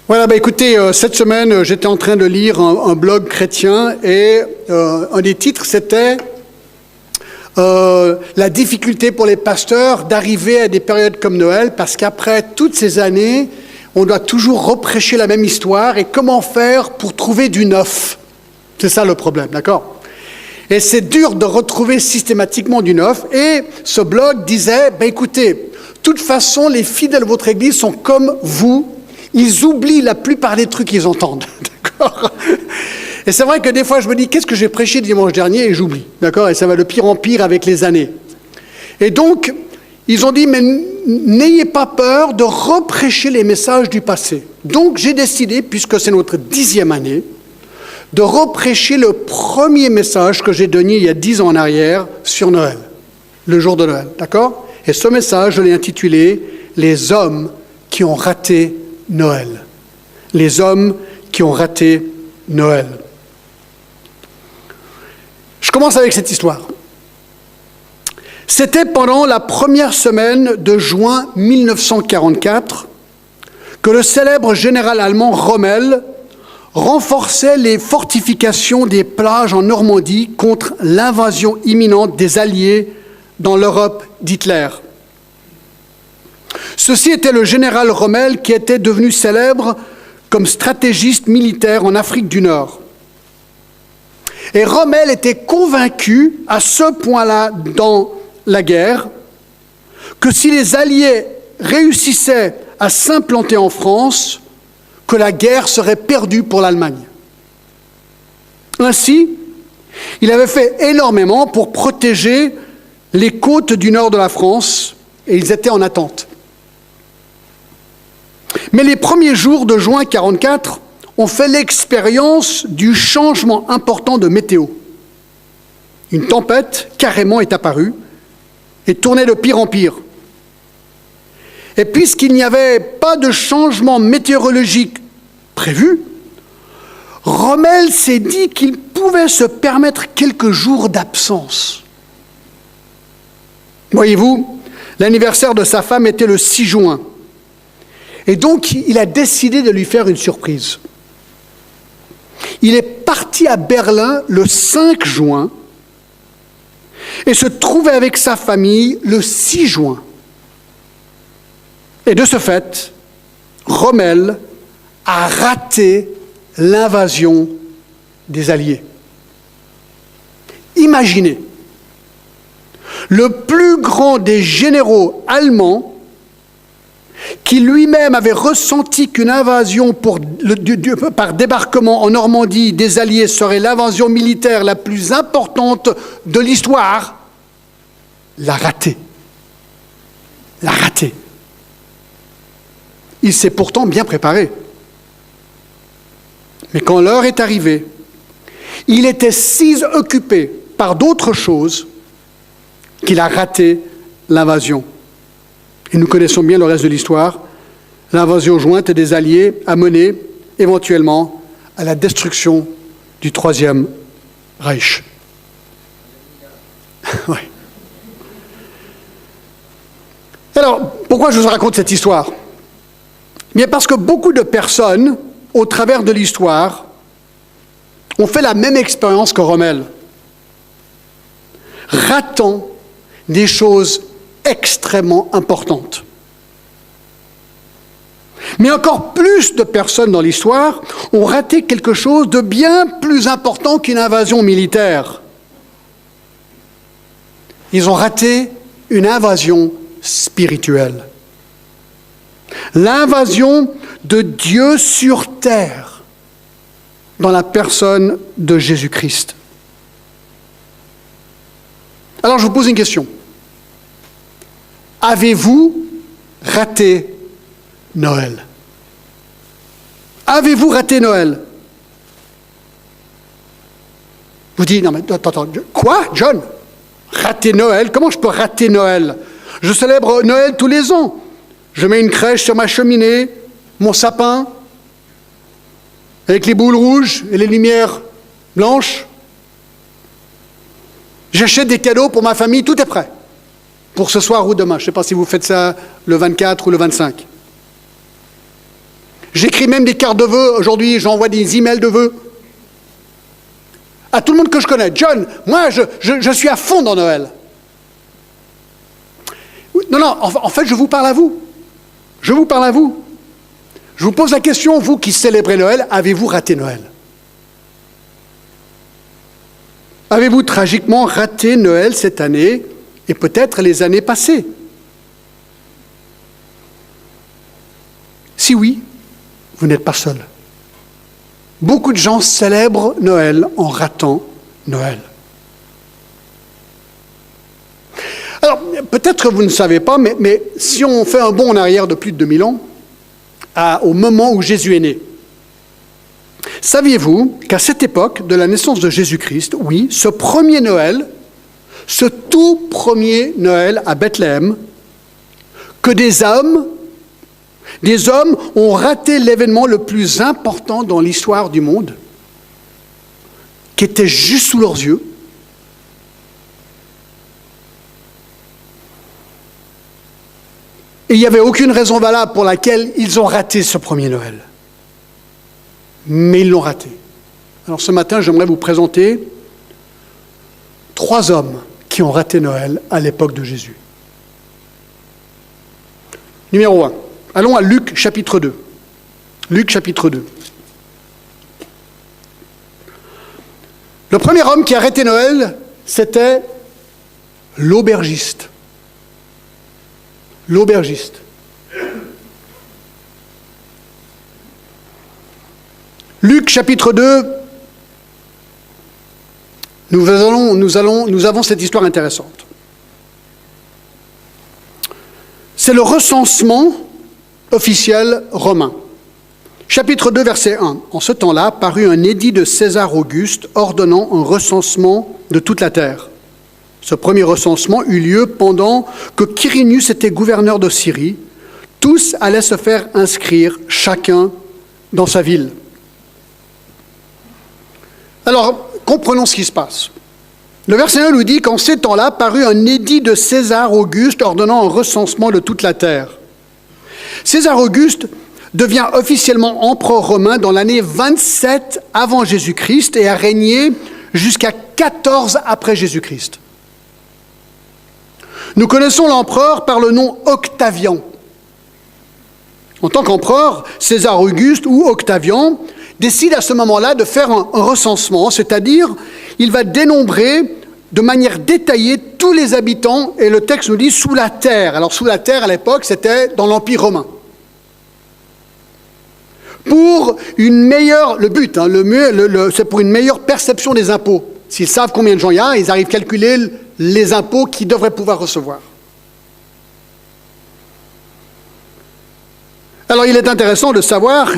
Voilà, écoutez, cette semaine, j'étais en train de lire un blog chrétien et un des titres, c'était la difficulté pour les pasteurs d'arriver à des périodes comme Noël, parce qu'après toutes ces années, on doit toujours reprêcher la même histoire et comment faire pour trouver du neuf. C'est ça le problème, d'accord ? Et c'est dur de retrouver systématiquement du neuf. Et ce blog disait, écoutez, de toute façon, les fidèles de votre église sont comme vous. Ils oublient la plupart des trucs qu'ils entendent, d'accord ? Et c'est vrai que des fois, je me dis, qu'est-ce que j'ai prêché dimanche dernier ? Et j'oublie, d'accord ? Et ça va de pire en pire avec les années. Et donc, ils ont dit, mais n'ayez pas peur de reprêcher les messages du passé. Donc, j'ai décidé, puisque c'est notre 10e année, de reprêcher le premier message que j'ai donné il y a 10 ans en arrière sur Noël, le jour de Noël, d'accord ? Et ce message, je l'ai intitulé « Les hommes qui ont raté Noël ». Les hommes qui ont raté Noël. Je commence avec cette histoire. C'était pendant la première semaine de juin 1944 que le célèbre général allemand Rommel renforçait les fortifications des plages en Normandie contre l'invasion imminente des Alliés dans l'Europe d'Hitler. Ceci était le général Rommel qui était devenu célèbre comme stratégiste militaire en Afrique du Nord. Et Rommel était convaincu à ce point-là dans la guerre que si les Alliés réussissaient à s'implanter en France, que la guerre serait perdue pour l'Allemagne. Ainsi, il avait fait énormément pour protéger les côtes du nord de la France, et ils étaient en attente. Mais les premiers jours de juin 1944 ont fait l'expérience du changement important de météo. Une tempête carrément est apparue et tournait de pire en pire. Et puisqu'il n'y avait pas de changement météorologique prévu, Rommel s'est dit qu'il pouvait se permettre quelques jours d'absence. Voyez-vous, l'anniversaire de sa femme était le 6 juin. Et donc, il a décidé de lui faire une surprise. Il est parti à Berlin le 5 juin et se trouvait avec sa famille le 6 juin. Et de ce fait, Rommel a raté l'invasion des Alliés. Imaginez, le plus grand des généraux allemands, qui lui-même avait ressenti qu'une invasion par débarquement en Normandie des Alliés serait l'invasion militaire la plus importante de l'histoire, l'a raté. L'a raté. Il s'est pourtant bien préparé. Mais quand l'heure est arrivée, il était si occupé par d'autres choses qu'il a raté l'invasion. Et nous connaissons bien le reste de l'histoire. L'invasion jointe des Alliés a mené éventuellement à la destruction du Troisième Reich. Oui. Alors, pourquoi je vous raconte cette histoire ? Bien parce que beaucoup de personnes, au travers de l'histoire, ont fait la même expérience que Rommel, ratant des choses extrêmement importantes. Mais encore plus de personnes dans l'histoire ont raté quelque chose de bien plus important qu'une invasion militaire. Ils ont raté une invasion spirituelle. L'invasion de Dieu sur terre dans la personne de Jésus-Christ. Alors je vous pose une question. Avez-vous raté Noël ? Avez-vous raté Noël ? Vous dites, non mais attends, quoi, John ? Rater Noël ? Comment je peux rater Noël ? Je célèbre Noël tous les ans. Je mets une crèche sur ma cheminée, mon sapin, avec les boules rouges et les lumières blanches. J'achète des cadeaux pour ma famille, tout est prêt. Pour ce soir ou demain. Je ne sais pas si vous faites ça le 24 ou le 25. J'écris même des cartes de vœux. Aujourd'hui, j'envoie des emails de vœux. À tout le monde que je connais. John, moi, je suis à fond dans Noël. Non, en fait, je vous parle à vous. Je vous parle à vous. Je vous pose la question, vous qui célébrez Noël, avez-vous raté Noël? Avez-vous tragiquement raté Noël cette année et peut-être les années passées? Si oui, vous n'êtes pas seul. Beaucoup de gens célèbrent Noël en ratant Noël. Alors, peut-être que vous ne savez pas, mais si on fait un bond en arrière de plus de 2000 ans, au moment où Jésus est né, saviez-vous qu'à cette époque de la naissance de Jésus-Christ, oui, ce premier Noël, ce tout premier Noël à Bethléem, que des hommes ont raté l'événement le plus important dans l'histoire du monde, qui était juste sous leurs yeux. Et il n'y avait aucune raison valable pour laquelle ils ont raté ce premier Noël. Mais ils l'ont raté. Alors ce matin, j'aimerais vous présenter 3 hommes qui ont raté Noël à l'époque de Jésus. Numéro 1. Allons à Luc chapitre 2. Luc chapitre 2. Le premier homme qui a arrêté Noël, c'était l'aubergiste. L'aubergiste. Luc chapitre 2, nous avons cette histoire intéressante. C'est le recensement officiel romain. Chapitre 2, verset 1. En ce temps-là, parut un édit de César Auguste ordonnant un recensement de toute la terre. Ce premier recensement eut lieu pendant que Quirinius était gouverneur de Syrie. Tous allaient se faire inscrire, chacun dans sa ville. Alors, comprenons ce qui se passe. Le verset 1 nous dit qu'en ces temps-là parut un édit de César Auguste ordonnant un recensement de toute la terre. César Auguste devient officiellement empereur romain dans l'année 27 avant Jésus-Christ et a régné jusqu'à 14 après Jésus-Christ. Nous connaissons l'empereur par le nom Octavian. En tant qu'empereur, César Auguste ou Octavian décide à ce moment-là de faire un recensement, c'est-à-dire il va dénombrer de manière détaillée tous les habitants, et le texte nous dit sous la terre. Alors sous la terre à l'époque, c'était dans l'Empire romain. Pour une meilleure, le but, c'est pour une meilleure perception des impôts. S'ils savent combien de gens il y a, ils arrivent à calculer les impôts qu'ils devraient pouvoir recevoir. Alors il est intéressant de savoir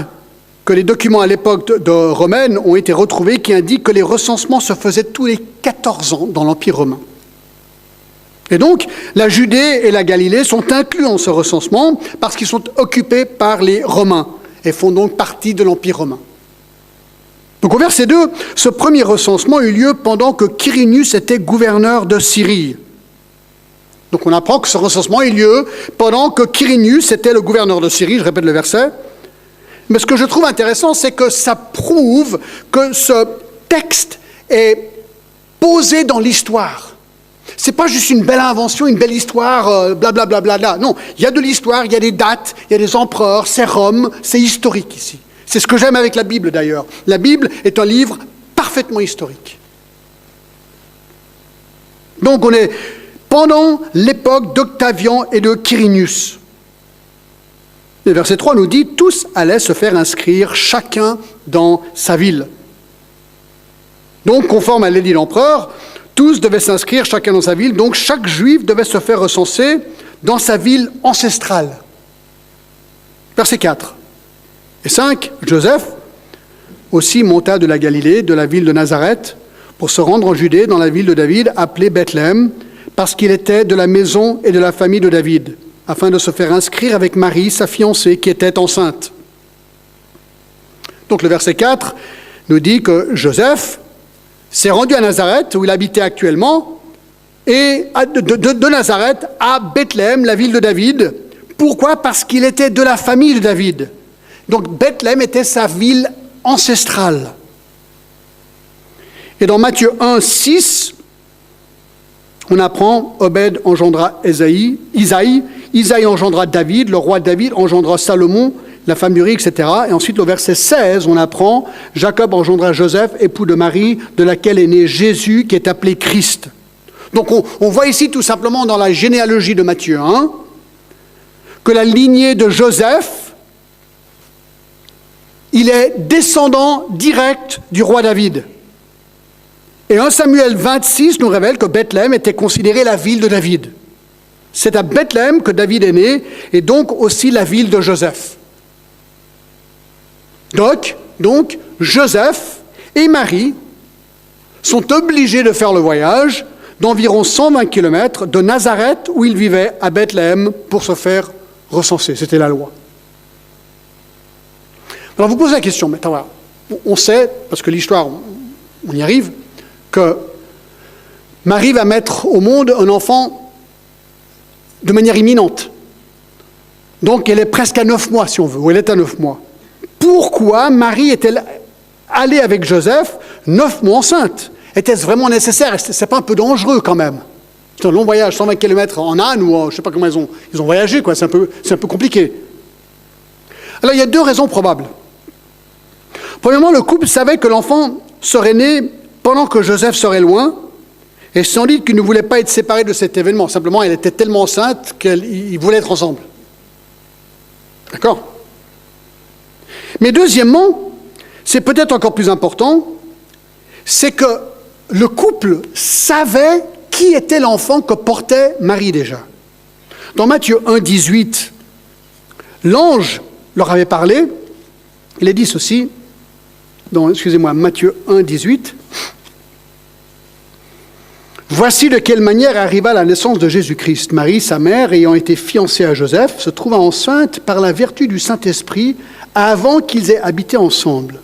que les documents à l'époque romaine ont été retrouvés qui indiquent que les recensements se faisaient tous les 14 ans dans l'Empire romain. Et donc, la Judée et la Galilée sont inclus dans ce recensement parce qu'ils sont occupés par les Romains et font donc partie de l'Empire romain. Donc au verset 2, ce premier recensement eut lieu pendant que Quirinius était gouverneur de Syrie. Donc on apprend que ce recensement eut lieu pendant que Quirinius était le gouverneur de Syrie, je répète le verset. Mais ce que je trouve intéressant, c'est que ça prouve que ce texte est posé dans l'histoire. Ce n'est pas juste une belle invention, une belle histoire, blablabla. Bla, bla, bla. Non, il y a de l'histoire, il y a des dates, il y a des empereurs, c'est Rome, c'est historique ici. C'est ce que j'aime avec la Bible d'ailleurs. La Bible est un livre parfaitement historique. Donc on est pendant l'époque d'Octavian et de Quirinius. Le verset 3 nous dit « Tous allaient se faire inscrire, chacun dans sa ville ». Donc, conforme à l'édit de l'empereur, tous devaient s'inscrire, chacun dans sa ville. Donc, chaque juif devait se faire recenser dans sa ville ancestrale. Verset 4 et 5, Joseph aussi monta de la Galilée, de la ville de Nazareth, pour se rendre en Judée, dans la ville de David, appelée Bethléem, parce qu'il était de la maison et de la famille de David, afin de se faire inscrire avec Marie, sa fiancée, qui était enceinte. Donc le verset 4 nous dit que Joseph s'est rendu à Nazareth, où il habitait actuellement, et de Nazareth à Bethléem, la ville de David. Pourquoi ? Parce qu'il était de la famille de David. Donc Bethléem était sa ville ancestrale. Et dans Matthieu 1, 6, on apprend, Obed engendra Isaïe, Isaïe engendra David, le roi David engendra Salomon, la femme d'Uri, etc. Et ensuite, au verset 16, on apprend, Jacob engendra Joseph, époux de Marie, de laquelle est né Jésus, qui est appelé Christ. Donc on voit ici tout simplement dans la généalogie de Matthieu 1, que la lignée de Joseph, il est descendant direct du roi David. Et 1 Samuel 26 nous révèle que Bethléem était considérée la ville de David. C'est à Bethléem que David est né, et donc aussi la ville de Joseph. Donc Joseph et Marie sont obligés de faire le voyage d'environ 120 km de Nazareth, où ils vivaient, à Bethléem, pour se faire recenser. C'était la loi. Alors vous posez la question, mais voilà, on sait, parce que l'histoire, on y arrive, que Marie va mettre au monde un enfant de manière imminente. Donc elle est presque à 9 mois, si on veut, ou elle est à 9 mois. Pourquoi Marie est-elle allée avec Joseph 9 mois enceinte? Était-ce vraiment nécessaire? C'est pas un peu dangereux quand même? C'est un long voyage, 120 km en âne, ou je ne sais pas comment ils ont voyagé, quoi. C'est un peu compliqué. Alors il y a 2 raisons probables. Premièrement, le couple savait que l'enfant serait né pendant que Joseph serait loin, et sans doute qu'il ne voulait pas être séparé de cet événement. Simplement, elle était tellement enceinte qu'ils voulaient être ensemble. D'accord? Mais deuxièmement, c'est peut-être encore plus important, c'est que le couple savait qui était l'enfant que portait Marie déjà. Dans Matthieu 1, 18, l'ange leur avait parlé, il est dit ceci, dans, Matthieu 1, 18, « Voici de quelle manière arriva la naissance de Jésus-Christ. Marie, sa mère, ayant été fiancée à Joseph, se trouva enceinte par la vertu du Saint-Esprit avant qu'ils aient habité ensemble.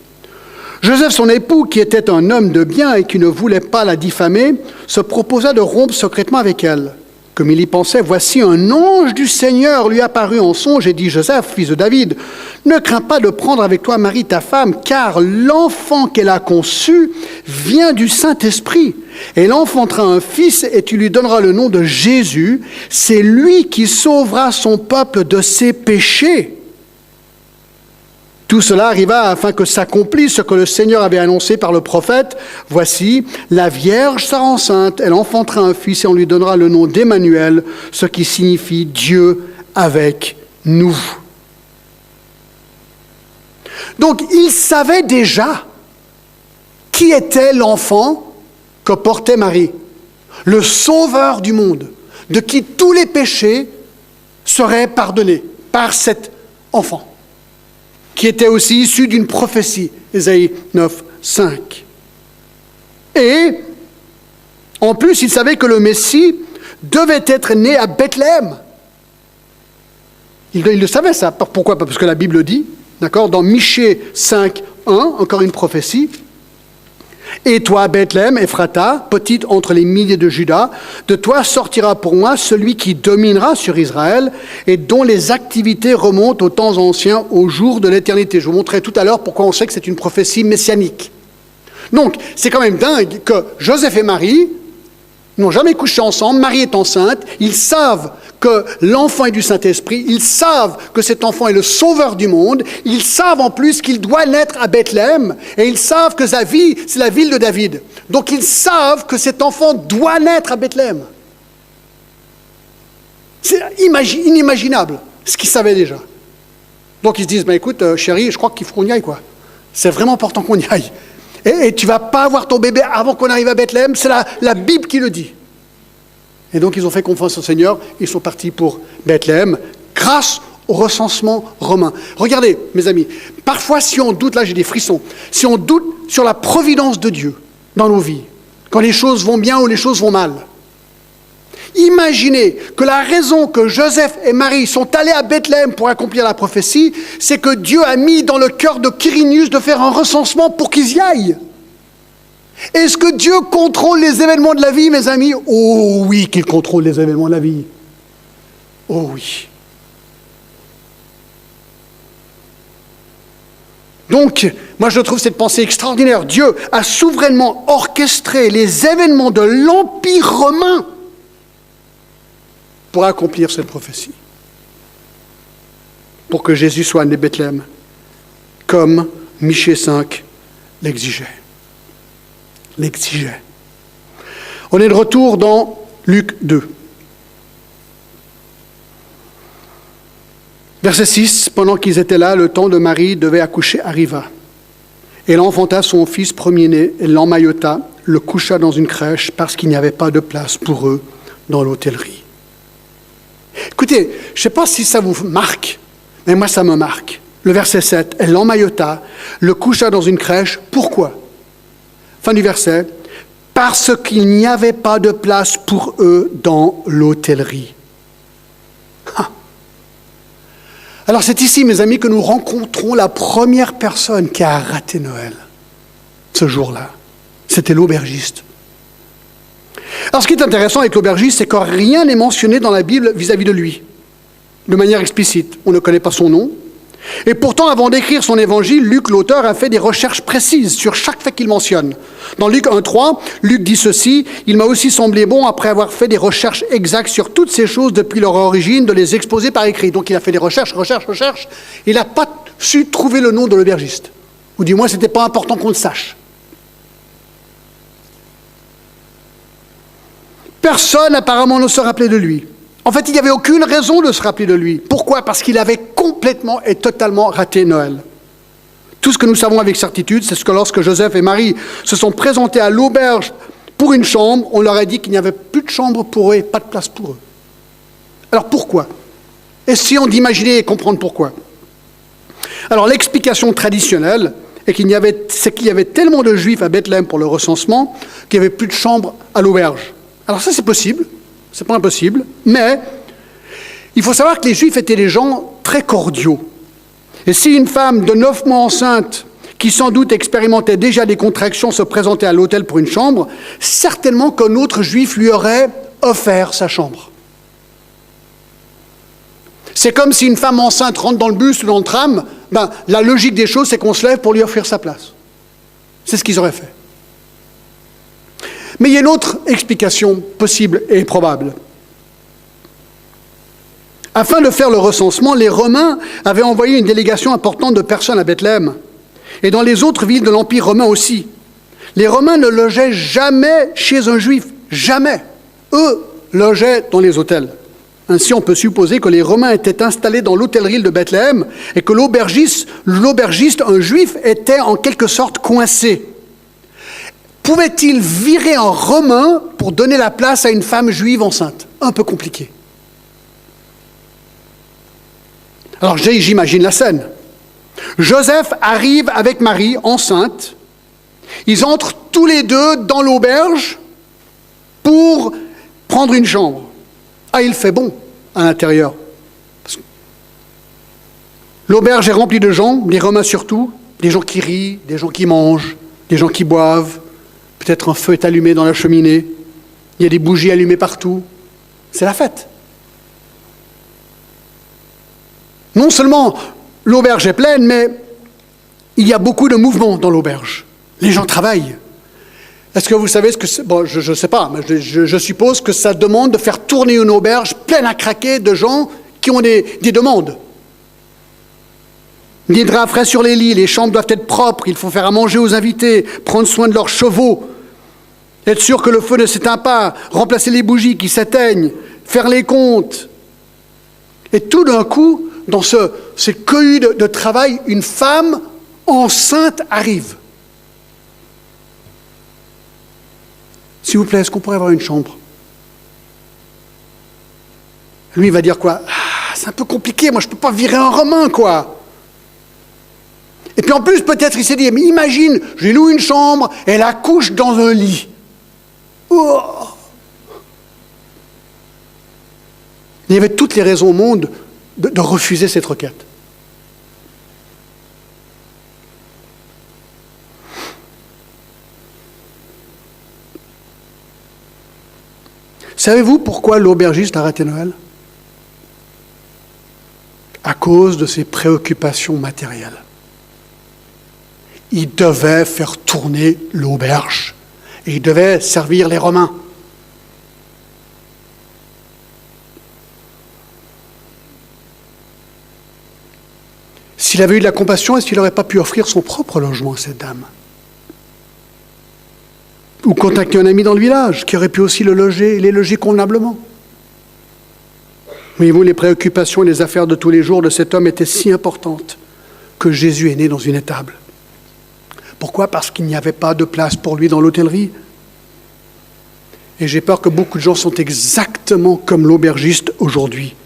Joseph, son époux, qui était un homme de bien et qui ne voulait pas la diffamer, se proposa de rompre secrètement avec elle. Comme il y pensait, voici un ange du Seigneur lui apparut en songe et dit, Joseph, fils de David, ne crains pas de prendre avec toi Marie ta femme, car l'enfant qu'elle a conçu vient du Saint-Esprit. Elle enfantera un fils et tu lui donneras le nom de Jésus. C'est lui qui sauvera son peuple de ses péchés. Tout cela arriva afin que s'accomplisse ce que le Seigneur avait annoncé par le prophète. Voici, la Vierge sera enceinte, elle enfantera un fils et on lui donnera le nom d'Emmanuel, ce qui signifie Dieu avec nous. Donc, il savait déjà qui était l'enfant que portait Marie, le sauveur du monde, de qui tous les péchés seraient pardonnés par cet enfant, qui était aussi issu d'une prophétie, Ésaïe 9, 5. Et, en plus, il savait que le Messie devait être né à Bethléem. Il le savait ça. Pourquoi? Parce que la Bible dit, d'accord, dans Michée 5, 1, encore une prophétie, « Et toi, Bethléem, Ephrata, petite entre les milliers de Juda, de toi sortira pour moi celui qui dominera sur Israël et dont les activités remontent aux temps anciens, au jour de l'éternité. » Je vous montrerai tout à l'heure pourquoi on sait que c'est une prophétie messianique. Donc, c'est quand même dingue que Joseph et Marie n'ont jamais couché ensemble, Marie est enceinte, ils savent que l'enfant est du Saint-Esprit, ils savent que cet enfant est le sauveur du monde, ils savent en plus qu'il doit naître à Bethléem, et ils savent que sa vie, c'est la ville de David. Donc ils savent que cet enfant doit naître à Bethléem. C'est inimaginable, ce qu'ils savaient déjà. Donc ils se disent, écoute, chérie, je crois qu'il faut qu'on y aille, quoi. C'est vraiment important qu'on y aille. Et tu ne vas pas avoir ton bébé avant qu'on arrive à Bethléem, c'est la Bible qui le dit. Et donc ils ont fait confiance au Seigneur, ils sont partis pour Bethléem, grâce au recensement romain. Regardez, mes amis, parfois si on doute, là j'ai des frissons, si on doute sur la providence de Dieu dans nos vies, quand les choses vont bien ou les choses vont mal, imaginez que la raison que Joseph et Marie sont allés à Bethléem pour accomplir la prophétie, c'est que Dieu a mis dans le cœur de Quirinius de faire un recensement pour qu'ils y aillent. Est-ce que Dieu contrôle les événements de la vie, mes amis? Oh oui, qu'il contrôle les événements de la vie. Oh oui. Donc, moi je trouve cette pensée extraordinaire. Dieu a souverainement orchestré les événements de l'Empire romain pour accomplir cette prophétie. Pour que Jésus soit né à Bethléem, comme Michée 5 l'exigeait. On est de retour dans Luc 2. Verset 6, pendant qu'ils étaient là, le temps de Marie devait accoucher arriva. Elle enfanta son fils premier-né, elle l'emmaillota, le coucha dans une crèche parce qu'il n'y avait pas de place pour eux dans l'hôtellerie. Écoutez, je ne sais pas si ça vous marque, mais moi ça me marque. Le verset 7, elle l'emmaillota, le coucha dans une crèche. Pourquoi? Fin du verset. Parce qu'il n'y avait pas de place pour eux dans l'hôtellerie. Alors c'est ici, mes amis, que nous rencontrons la première personne qui a raté Noël, ce jour-là. C'était l'aubergiste. Alors ce qui est intéressant avec l'aubergiste, c'est que rien n'est mentionné dans la Bible vis-à-vis de lui, de manière explicite. On ne connaît pas son nom. Et pourtant, avant d'écrire son évangile, Luc, l'auteur, a fait des recherches précises sur chaque fait qu'il mentionne. Dans Luc 1,3, Luc dit ceci, « Il m'a aussi semblé bon, après avoir fait des recherches exactes sur toutes ces choses depuis leur origine, de les exposer par écrit. » Donc il a fait des recherches. Il n'a pas su trouver le nom de l'aubergiste. Ou du moins, ce n'était pas important qu'on le sache. Personne, apparemment, ne se rappelait de lui. En fait, il n'y avait aucune raison de se rappeler de lui. Pourquoi? Parce qu'il avait complètement et totalement raté Noël. Tout ce que nous savons avec certitude, c'est que lorsque Joseph et Marie se sont présentés à l'auberge pour une chambre, on leur a dit qu'il n'y avait plus de chambre pour eux et pas de place pour eux. Alors pourquoi? Essayons d'imaginer et comprendre pourquoi. Alors l'explication traditionnelle est qu'il y avait tellement de Juifs à Bethléem pour le recensement qu'il n'y avait plus de chambre à l'auberge. Alors ça, c'est possible. C'est pas impossible, mais il faut savoir que les Juifs étaient des gens très cordiaux. Et si une femme de 9 mois enceinte, qui sans doute expérimentait déjà des contractions, se présentait à l'hôtel pour une chambre, certainement qu'un autre Juif lui aurait offert sa chambre. C'est comme si une femme enceinte rentre dans le bus ou dans le tram, la logique des choses, c'est qu'on se lève pour lui offrir sa place. C'est ce qu'ils auraient fait. Mais il y a une autre explication possible et probable. Afin de faire le recensement, les Romains avaient envoyé une délégation importante de personnes à Bethléem et dans les autres villes de l'Empire romain aussi. Les Romains ne logeaient jamais chez un Juif, jamais. Eux logeaient dans les hôtels. Ainsi, on peut supposer que les Romains étaient installés dans l'hôtellerie de Bethléem et que l'aubergiste, un Juif, était en quelque sorte coincé. Pouvait-il virer un Romain pour donner la place à une femme juive enceinte? Un peu compliqué. Alors j'imagine la scène. Joseph arrive avec Marie, enceinte. Ils entrent tous les deux dans l'auberge pour prendre une chambre. Ah, il fait bon à l'intérieur. L'auberge est remplie de gens, les Romains surtout, des gens qui rient, des gens qui mangent, des gens qui boivent. Peut-être un feu est allumé dans la cheminée. Il y a des bougies allumées partout. C'est la fête. Non seulement l'auberge est pleine, mais il y a beaucoup de mouvement dans l'auberge. Les gens travaillent. Est-ce que vous savez ce que c'est? Bon, je ne sais pas, mais je suppose que ça demande de faire tourner une auberge pleine à craquer de gens qui ont des demandes. Des draps frais sur les lits, les chambres doivent être propres, il faut faire à manger aux invités, prendre soin de leurs chevaux, être sûr que le feu ne s'éteint pas, remplacer les bougies qui s'éteignent, faire les comptes. Et tout d'un coup, dans ce cohue de travail, une femme enceinte arrive. S'il vous plaît, est-ce qu'on pourrait avoir une chambre? Lui, il va dire quoi? C'est un peu compliqué, moi je ne peux pas virer un Romain, quoi. Et puis en plus, peut-être il s'est dit, mais imagine, je lui loue une chambre, elle accouche dans un lit. Oh. Il y avait toutes les raisons au monde de refuser cette requête. Savez-vous pourquoi l'aubergiste a raté Noël? À cause de ses préoccupations matérielles. il devait faire tourner l'auberge. Et il devait servir les Romains. S'il avait eu de la compassion, est-ce qu'il n'aurait pas pu offrir son propre logement à cette dame? Ou contacter un ami dans le village qui aurait pu aussi les loger convenablement. Voyez-vous, les préoccupations et les affaires de tous les jours de cet homme étaient si importantes que Jésus est né dans une étable. Pourquoi? Parce qu'il n'y avait pas de place pour lui dans l'hôtellerie. Et j'ai peur que beaucoup de gens sont exactement comme l'aubergiste aujourd'hui.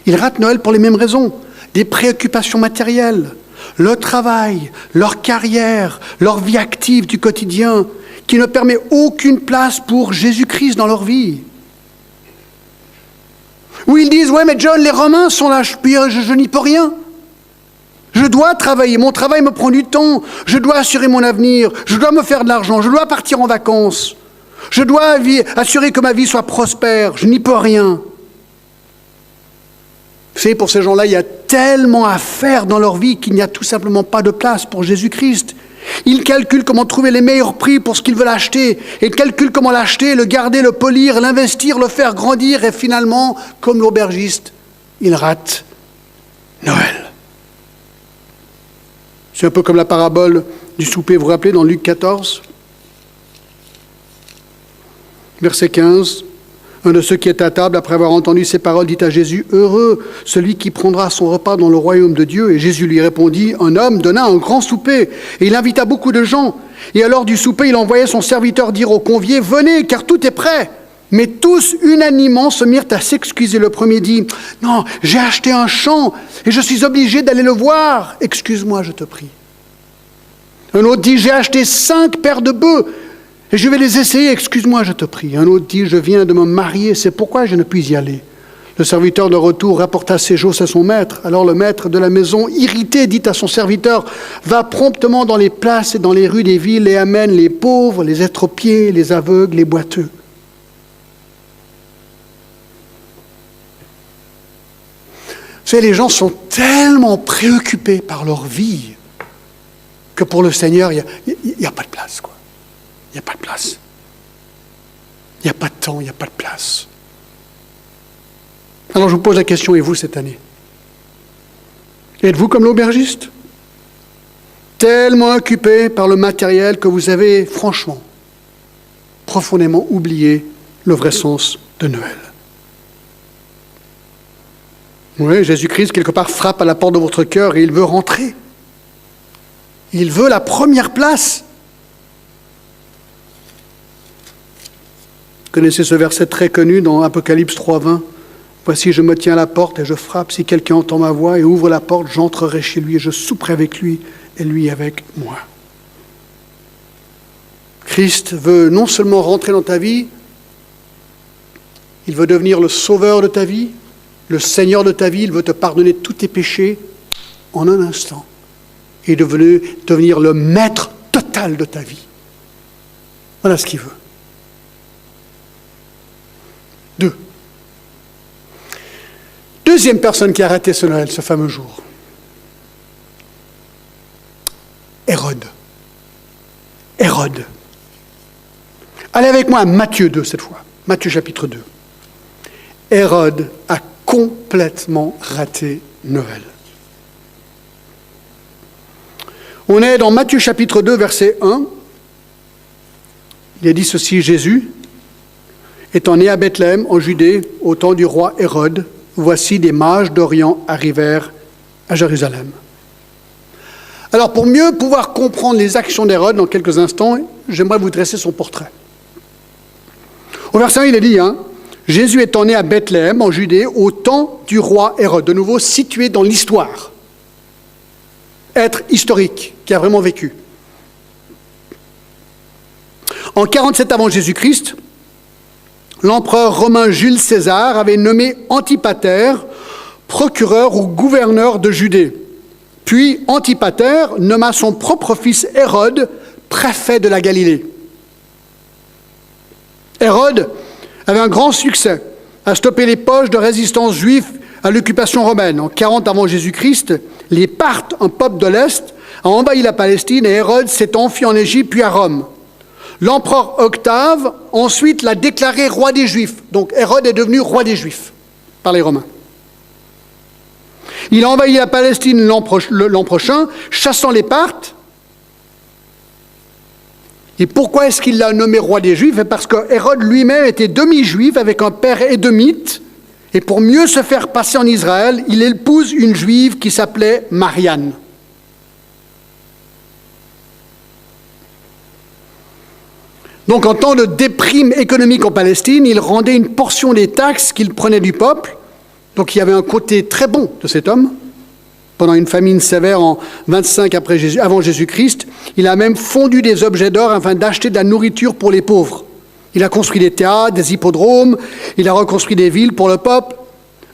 Ils ratent Noël pour les mêmes raisons. Des préoccupations matérielles, le travail, leur carrière, leur vie active du quotidien, qui ne permet aucune place pour Jésus-Christ dans leur vie. Où ils disent, ouais mais John, les Romains sont là, je n'y peux rien. Je dois travailler, mon travail me prend du temps, je dois assurer mon avenir, je dois me faire de l'argent, je dois partir en vacances, je dois assurer que ma vie soit prospère, je n'y peux rien. Vous savez, pour ces gens-là, il y a tellement à faire dans leur vie qu'il n'y a tout simplement pas de place pour Jésus-Christ. Ils calculent comment trouver les meilleurs prix pour ce qu'ils veulent acheter. Ils calculent comment l'acheter, le garder, le polir, l'investir, le faire grandir. Et finalement, comme l'aubergiste, ils ratent Noël. C'est un peu comme la parabole du souper, vous vous rappelez, dans Luc 14, verset 15. Un de ceux qui étaient à table, après avoir entendu ces paroles, dit à Jésus, « Heureux celui qui prendra son repas dans le royaume de Dieu. » Et Jésus lui répondit, « Un homme donna un grand souper, et il invita beaucoup de gens. Et à l'heure du souper, il envoyait son serviteur dire aux conviés, « Venez, car tout est prêt. » Mais tous, unanimement, se mirent à s'excuser. Le premier dit, « Non, j'ai acheté un champ, et je suis obligé d'aller le voir. Excuse-moi, je te prie. » Un autre dit, « J'ai acheté 5 paires de bœufs, et je vais les essayer, excuse-moi, je te prie. » Un autre dit, « Je viens de me marier, c'est pourquoi je ne puis y aller. » Le serviteur de retour rapporta ses choses à son maître. Alors le maître de la maison, irrité, dit à son serviteur, « Va promptement dans les places et dans les rues des villes et amène les pauvres, les estropiés, les aveugles, les boiteux. » Vous savez, les gens sont tellement préoccupés par leur vie que pour le Seigneur, il n'y a pas de place, quoi. Il n'y a pas de place. Il n'y a pas de temps, il n'y a pas de place. Alors je vous pose la question, et vous cette année? Êtes-vous comme l'aubergiste? Tellement occupé par le matériel que vous avez, franchement, profondément oublié le vrai sens de Noël. Oui, Jésus-Christ, quelque part, frappe à la porte de votre cœur et il veut rentrer. Il veut la première place. Vous connaissez ce verset très connu dans Apocalypse 3:20. « Voici, je me tiens à la porte et je frappe. Si quelqu'un entend ma voix et ouvre la porte, j'entrerai chez lui et je souperai avec lui et lui avec moi. » Christ veut non seulement rentrer dans ta vie, il veut devenir le sauveur de ta vie, le Seigneur de ta vie, il veut te pardonner tous tes péchés en un instant et devenir le maître total de ta vie. Voilà ce qu'il veut. 2. Deuxième personne qui a raté ce Noël, ce fameux jour. Hérode. Hérode. Allez avec moi à Matthieu 2 cette fois. Matthieu chapitre 2. Hérode a complètement raté Noël. On est dans Matthieu chapitre 2, verset 1. Il est dit ceci, Jésus, étant né à Bethléem, en Judée, au temps du roi Hérode, voici des mages d'Orient arrivèrent à Jérusalem. Alors, pour mieux pouvoir comprendre les actions d'Hérode, dans quelques instants, j'aimerais vous dresser son portrait. Au verset 1, il est dit, Jésus étant né à Bethléem, en Judée, au temps du roi Hérode. De nouveau, situé dans l'histoire. Être historique, qui a vraiment vécu. En 47 avant Jésus-Christ, l'empereur romain Jules César avait nommé Antipater procureur ou gouverneur de Judée. Puis Antipater nomma son propre fils Hérode préfet de la Galilée. Hérode avait un grand succès à stopper les poches de résistance juive à l'occupation romaine. En 40 avant Jésus-Christ, les Parthes, un peuple de l'Est, a envahi la Palestine et Hérode s'est enfui en Égypte puis à Rome. L'empereur Octave ensuite l'a déclaré roi des Juifs. Donc Hérode est devenu roi des Juifs par les Romains. Il a envahi la Palestine l'an prochain, chassant les Parthes. Et pourquoi est-ce qu'il l'a nommé roi des Juifs? Parce que Hérode lui-même était demi-juif avec un père édomite. Et pour mieux se faire passer en Israël, il épouse une juive qui s'appelait Marianne. Donc en temps de déprime économique en Palestine, il rendait une portion des taxes qu'il prenait du peuple. Donc il y avait un côté très bon de cet homme. Pendant une famine sévère en 25 avant Jésus-Christ, il a même fondu des objets d'or afin d'acheter de la nourriture pour les pauvres. Il a construit des théâtres, des hippodromes, il a reconstruit des villes pour le peuple.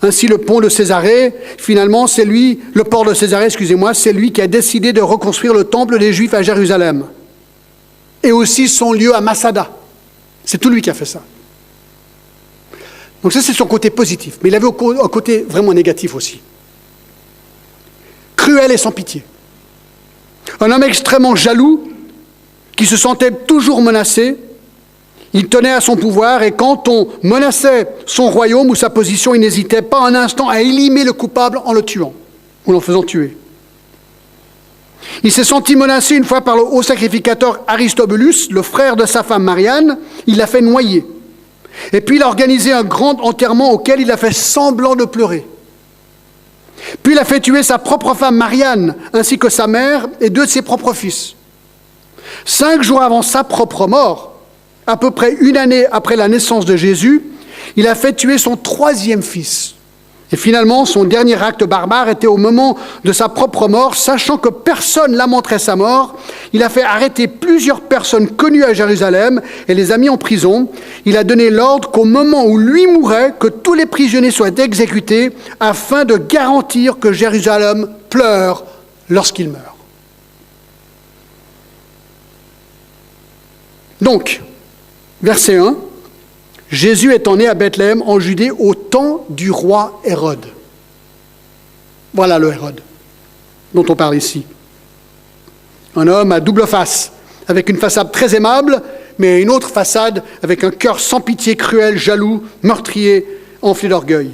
Ainsi le pont de Césarée, finalement c'est lui, le port de Césarée, excusez-moi, c'est lui qui a décidé de reconstruire le temple des Juifs à Jérusalem. Et aussi son lieu à Masada. C'est tout lui qui a fait ça. Donc ça, c'est son côté positif. Mais il avait un côté vraiment négatif aussi. Cruel et sans pitié. Un homme extrêmement jaloux, qui se sentait toujours menacé. Il tenait à son pouvoir et quand on menaçait son royaume ou sa position, il n'hésitait pas un instant à éliminer le coupable en le tuant ou l'en faisant tuer. Il s'est senti menacé une fois par le haut sacrificateur Aristobulus, le frère de sa femme Marianne. Il l'a fait noyer. Et puis il a organisé un grand enterrement auquel il a fait semblant de pleurer. Puis il a fait tuer sa propre femme Marianne, ainsi que sa mère et 2 de ses propres fils. 5 jours avant sa propre mort, à peu près 1 année après la naissance de Jésus, il a fait tuer son 3e fils. Et finalement, son dernier acte barbare était au moment de sa propre mort, sachant que personne lamenterait sa mort. Il a fait arrêter plusieurs personnes connues à Jérusalem et les a mis en prison. Il a donné l'ordre qu'au moment où lui mourait, que tous les prisonniers soient exécutés afin de garantir que Jérusalem pleure lorsqu'il meurt. Donc, verset 1. Jésus étant né à Bethléem en Judée au temps du roi Hérode. Voilà le Hérode dont on parle ici. Un homme à double face, avec une façade très aimable, mais une autre façade avec un cœur sans pitié, cruel, jaloux, meurtrier, enflé d'orgueil.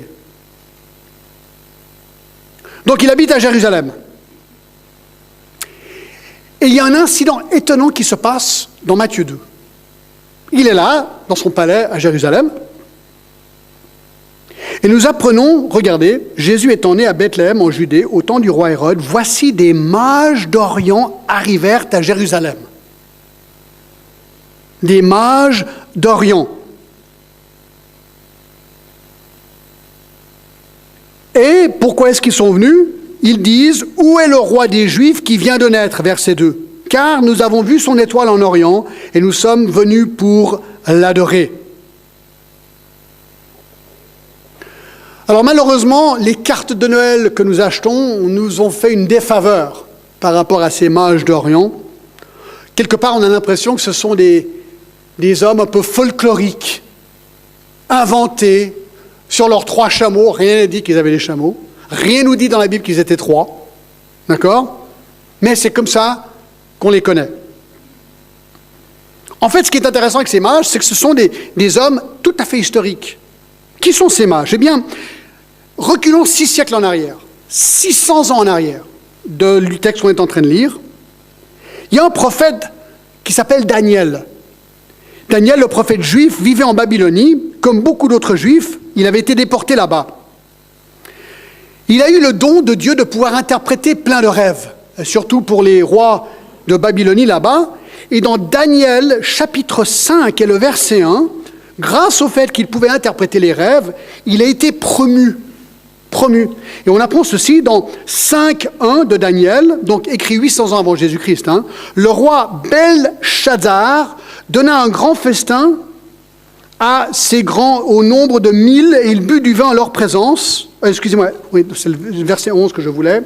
Donc il habite à Jérusalem. Et il y a un incident étonnant qui se passe dans Matthieu 2. Il est là, dans son palais à Jérusalem. Et nous apprenons, regardez, Jésus étant né à Bethléem en Judée, au temps du roi Hérode, voici des mages d'Orient arrivèrent à Jérusalem. Des mages d'Orient. Et pourquoi est-ce qu'ils sont venus? Ils disent, où est le roi des Juifs qui vient de naître? Verset 2. Car nous avons vu son étoile en Orient et nous sommes venus pour l'adorer. Alors malheureusement, les cartes de Noël que nous achetons nous ont fait une défaveur par rapport à ces mages d'Orient. Quelque part, on a l'impression que ce sont des hommes un peu folkloriques, inventés sur leurs 3 chameaux. Rien n'est dit qu'ils avaient des chameaux. Rien nous dit dans la Bible qu'ils étaient 3. D'accord? Mais c'est comme ça qu'on les connaît. En fait, ce qui est intéressant avec ces mages, c'est que ce sont des hommes tout à fait historiques. Qui sont ces mages? Eh bien, reculons 6 siècles en arrière, 600 ans en arrière du texte qu'on est en train de lire. Il y a un prophète qui s'appelle Daniel. Daniel, le prophète juif, vivait en Babylonie. Comme beaucoup d'autres juifs, il avait été déporté là-bas. Il a eu le don de Dieu de pouvoir interpréter plein de rêves, surtout pour les rois de Babylonie là-bas. Et dans Daniel, chapitre 5 et le verset 1, grâce au fait qu'il pouvait interpréter les rêves, il a été promu. Et on apprend ceci dans 5.1 de Daniel, donc écrit 800 ans avant Jésus-Christ. Le roi Belshazzar donna un grand festin à ses grands au nombre de 1000 et il but du vin en leur présence. Excusez-moi, oui, c'est le verset 11 que je voulais.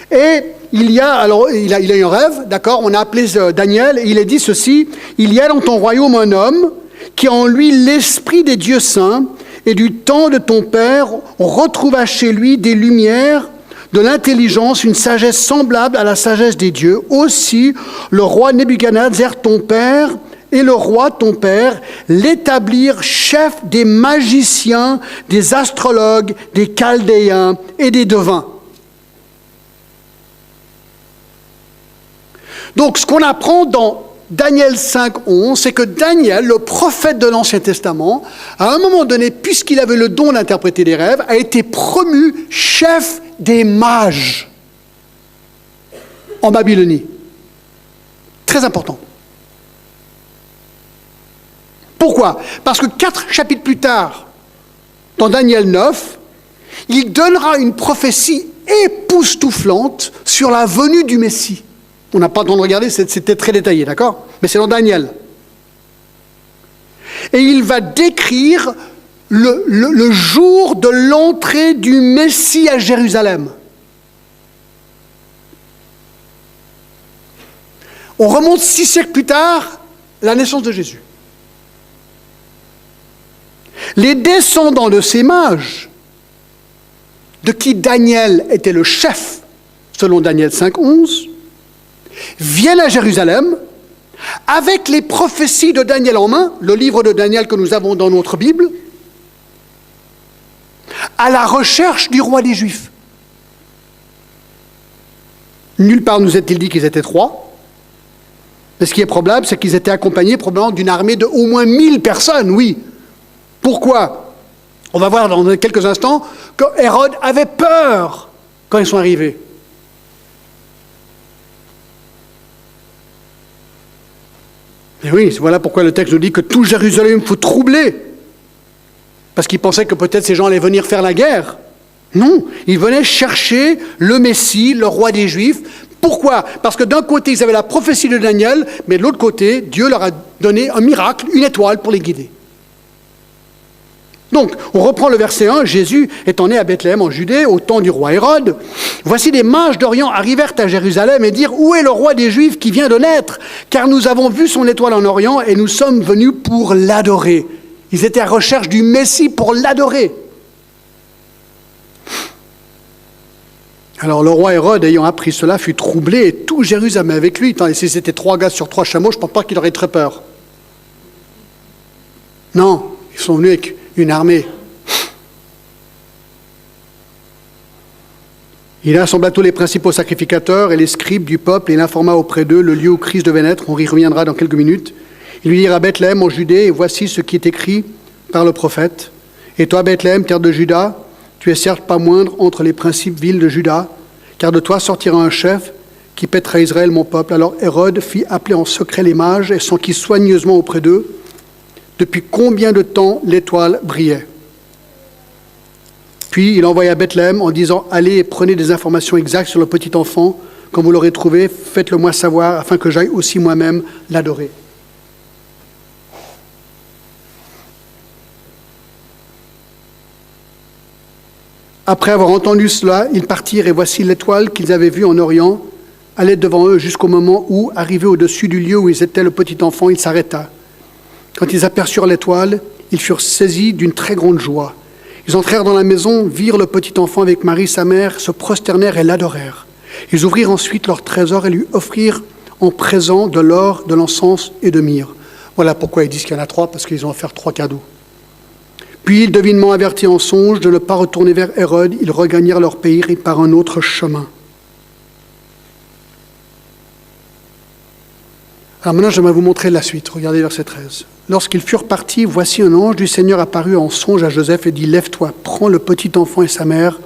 Et il a eu un rêve, d'accord, on a appelé Daniel, et il a dit ceci, « Il y a dans ton royaume un homme qui a en lui l'esprit des dieux saints, et du temps de ton père, on retrouva chez lui des lumières de l'intelligence, une sagesse semblable à la sagesse des dieux. Aussi, le roi Nebuchadnezzar, ton père, et le roi, ton père, l'établirent chef des magiciens, des astrologues, des chaldéens et des devins. Donc, ce qu'on apprend dans Daniel 5.11, c'est que Daniel, le prophète de l'Ancien Testament, à un moment donné, puisqu'il avait le don d'interpréter des rêves, a été promu chef des mages en Babylonie. Très important. Pourquoi? Parce que 4 chapitres plus tard, dans Daniel 9, il donnera une prophétie époustouflante sur la venue du Messie. On n'a pas le temps de regarder, c'était très détaillé, d'accord? Mais c'est dans Daniel. Et il va décrire le jour de l'entrée du Messie à Jérusalem. On remonte 6 siècles plus tard, la naissance de Jésus. Les descendants de ces mages, de qui Daniel était le chef, selon Daniel 5.11, viennent à Jérusalem avec les prophéties de Daniel en main, le livre de Daniel que nous avons dans notre Bible, à la recherche du roi des Juifs. Nulle part nous est-il dit qu'ils étaient 3. Mais ce qui est probable, c'est qu'ils étaient accompagnés probablement d'une armée de au moins 1000 personnes, oui. Pourquoi? On va voir dans quelques instants que Hérode avait peur quand ils sont arrivés. Et oui, voilà pourquoi le texte nous dit que tout Jérusalem fut troublé. Parce qu'ils pensaient que peut-être ces gens allaient venir faire la guerre. Non, ils venaient chercher le Messie, le roi des Juifs. Pourquoi? Parce que d'un côté, ils avaient la prophétie de Daniel, mais de l'autre côté, Dieu leur a donné un miracle, une étoile pour les guider. Donc, on reprend le verset 1, Jésus étant né à Bethléem en Judée, au temps du roi Hérode. Voici des mages d'Orient arrivèrent à Jérusalem et dirent, où est le roi des Juifs qui vient de naître? Car nous avons vu son étoile en Orient et nous sommes venus pour l'adorer. Ils étaient à recherche du Messie pour l'adorer. Alors le roi Hérode, ayant appris cela, fut troublé et tout Jérusalem avec lui. Et si c'était 3 gars sur 3 chameaux, je ne pense pas qu'il aurait très peur. Non, ils sont venus avec une armée. Il assembla tous les principaux sacrificateurs et les scribes du peuple et il informa auprès d'eux le lieu où Christ devait naître. On y reviendra dans quelques minutes. Ils lui dirent à Bethléem en Judée, et voici ce qui est écrit par le prophète. Et toi, Bethléem, terre de Juda, tu es certes pas moindre entre les principes villes de Juda, car de toi sortira un chef qui paîtra Israël, mon peuple. Alors Hérode fit appeler en secret les mages et s'enquit soigneusement auprès d'eux. Depuis combien de temps l'étoile brillait? Puis il envoya Bethléem en disant, allez et prenez des informations exactes sur le petit enfant. Quand vous l'aurez trouvé, faites-le moi savoir, afin que j'aille aussi moi-même l'adorer. Après avoir entendu cela, ils partirent et voici l'étoile qu'ils avaient vue en Orient allait devant eux jusqu'au moment où, arrivé au-dessus du lieu où ils étaient, le petit enfant, il s'arrêta. Quand ils aperçurent l'étoile, ils furent saisis d'une très grande joie. Ils entrèrent dans la maison, virent le petit enfant avec Marie, sa mère, se prosternèrent et l'adorèrent. Ils ouvrirent ensuite leur trésor et lui offrirent en présent de l'or, de l'encens et de myrrhe. Voilà pourquoi ils disent qu'il y en a 3, parce qu'ils ont offert 3 cadeaux. Puis, divinement avertis en songe de ne pas retourner vers Hérode, ils regagnèrent leur pays par un autre chemin. Alors maintenant, j'aimerais vous montrer la suite. Regardez verset 13. Lorsqu'ils furent partis, voici un ange du Seigneur apparut en songe à Joseph et dit, lève-toi, prends le petit enfant et sa mère,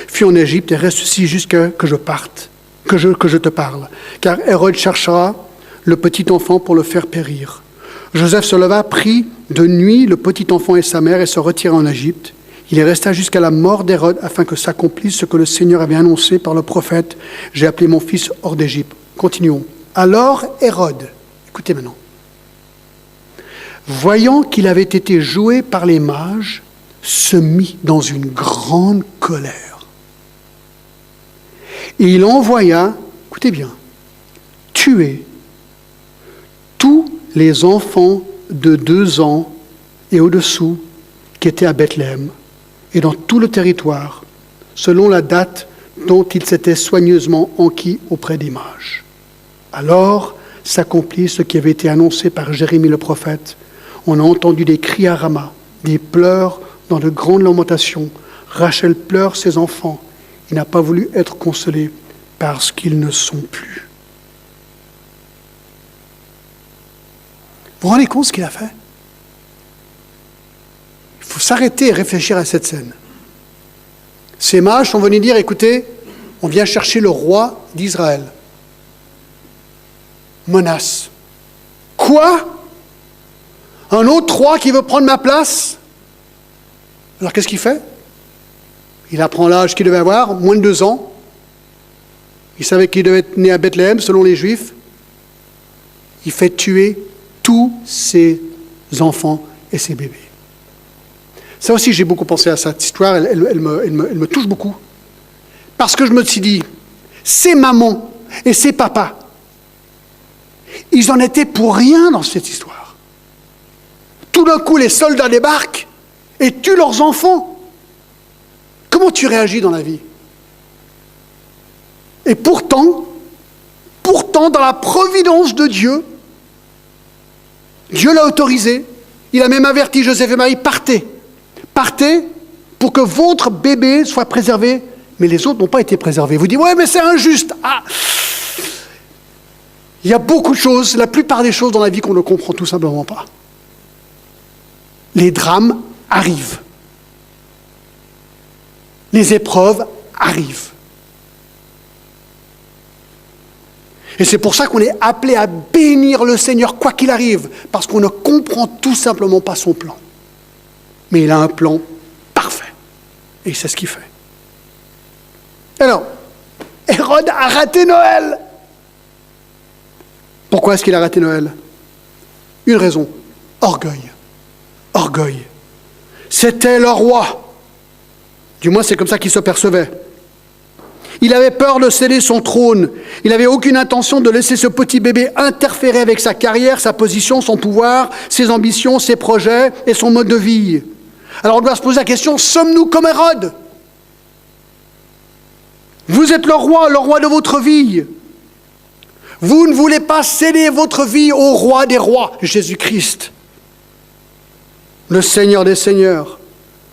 fuis en Égypte et reste ici jusqu'à que je parte, que je te parle. Car Hérode cherchera le petit enfant pour le faire périr. Joseph se leva, prit de nuit le petit enfant et sa mère et se retira en Égypte. Il y resta jusqu'à la mort d'Hérode afin que s'accomplisse ce que le Seigneur avait annoncé par le prophète. J'ai appelé mon fils hors d'Égypte. Continuons. Alors Hérode, écoutez maintenant, voyant qu'il avait été joué par les mages, se mit dans une grande colère. Et il envoya, écoutez bien, tuer tous les enfants de 2 ans et au-dessous qui étaient à Bethléem et dans tout le territoire, selon la date dont il s'était soigneusement enquis auprès d'images. Alors s'accomplit ce qui avait été annoncé par Jérémie le prophète. On a entendu des cris à Rama, des pleurs dans de grandes lamentations. Rachel pleure ses enfants. Il n'a pas voulu être consolé parce qu'ils ne sont plus. Vous vous rendez compte ce qu'il a fait? Il faut s'arrêter et réfléchir à cette scène. Ces mages sont venus dire, écoutez, on vient chercher le roi d'Israël. Menace. Quoi? Un autre roi qui veut prendre ma place? Alors qu'est-ce qu'il fait? Il apprend l'âge qu'il devait avoir, moins de 2 ans. Il savait qu'il devait être né à Bethléem, selon les Juifs. Il fait tuer tous ses enfants et ses bébés. Ça aussi, j'ai beaucoup pensé à cette histoire, elle me touche beaucoup. Parce que je me suis dit, ces mamans et ces papas, ils en étaient pour rien dans cette histoire. Tout d'un coup, les soldats débarquent et tuent leurs enfants. Comment tu réagis dans la vie? Et pourtant, dans la providence de Dieu, Dieu l'a autorisé. Il a même averti Joseph et Marie, partez pour que votre bébé soit préservé. Mais les autres n'ont pas été préservés. Vous dites, ouais, mais c'est injuste. Ah. Il y a beaucoup de choses, la plupart des choses dans la vie qu'on ne comprend tout simplement pas. Les drames arrivent. Les épreuves arrivent. Et c'est pour ça qu'on est appelé à bénir le Seigneur quoi qu'il arrive, parce qu'on ne comprend tout simplement pas son plan. Mais il a un plan parfait. Et il sait ce qu'il fait. Alors, Hérode a raté Noël. Pourquoi est-ce qu'il a raté Noël? Une raison, orgueil. Orgueil. C'était le roi. Du moins, c'est comme ça qu'il se percevait. Il avait peur de céder son trône. Il n'avait aucune intention de laisser ce petit bébé interférer avec sa carrière, sa position, son pouvoir, ses ambitions, ses projets et son mode de vie. Alors on doit se poser la question, sommes-nous comme Hérode? Vous êtes le roi de votre vie. Vous ne voulez pas céder votre vie au roi des rois, Jésus-Christ, le Seigneur des seigneurs.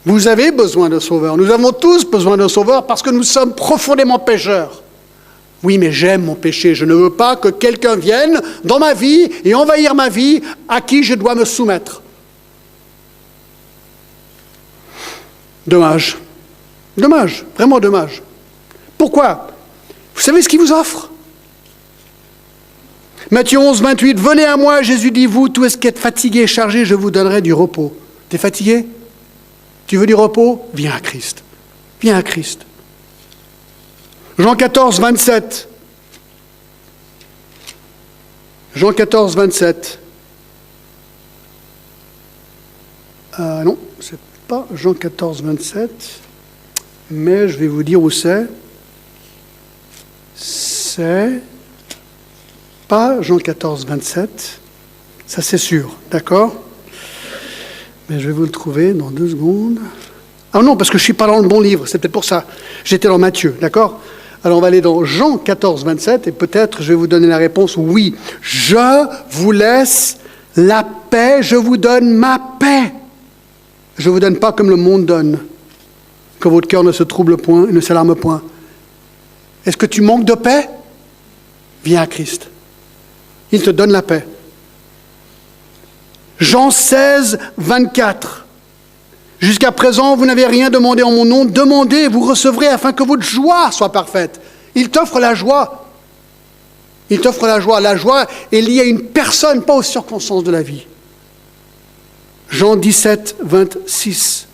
Vous avez besoin d'un sauveur. Nous avons tous besoin d'un sauveur parce que nous sommes profondément pécheurs. Oui, mais j'aime mon péché. Je ne veux pas que quelqu'un vienne dans ma vie et envahir ma vie à qui je dois me soumettre. Dommage. Dommage. Vraiment dommage. Pourquoi? Vous savez ce qu'il vous offre? Matthieu 11, 28. Venez à moi, Jésus dit, vous, tous qui êtes fatigués et chargés, je vous donnerai du repos. T'es fatigué? Tu veux du repos? Viens à Christ. Viens à Christ. Jean 14, 27. Jean 14, 27. Non, c'est pas Jean 14, 27. Mais je vais vous dire où c'est. C'est pas Jean 14, 27. Ça, c'est sûr. D'accord? Mais je vais vous le trouver dans 2 secondes. Ah non, parce que je ne suis pas dans le bon livre, c'est peut-être pour ça. J'étais dans Matthieu, d'accord? Alors on va aller dans Jean 14, 27, et peut-être je vais vous donner la réponse, oui. Je vous laisse la paix, je vous donne ma paix. Je ne vous donne pas comme le monde donne. Que votre cœur ne se trouble point et ne s'alarme point. Est-ce que tu manques de paix? Viens à Christ. Il te donne la paix. Jean 16, 24. Jusqu'à présent, vous n'avez rien demandé en mon nom. Demandez et vous recevrez afin que votre joie soit parfaite. Il t'offre la joie. Il t'offre la joie. La joie est liée à une personne, pas aux circonstances de la vie. Jean 17, 26.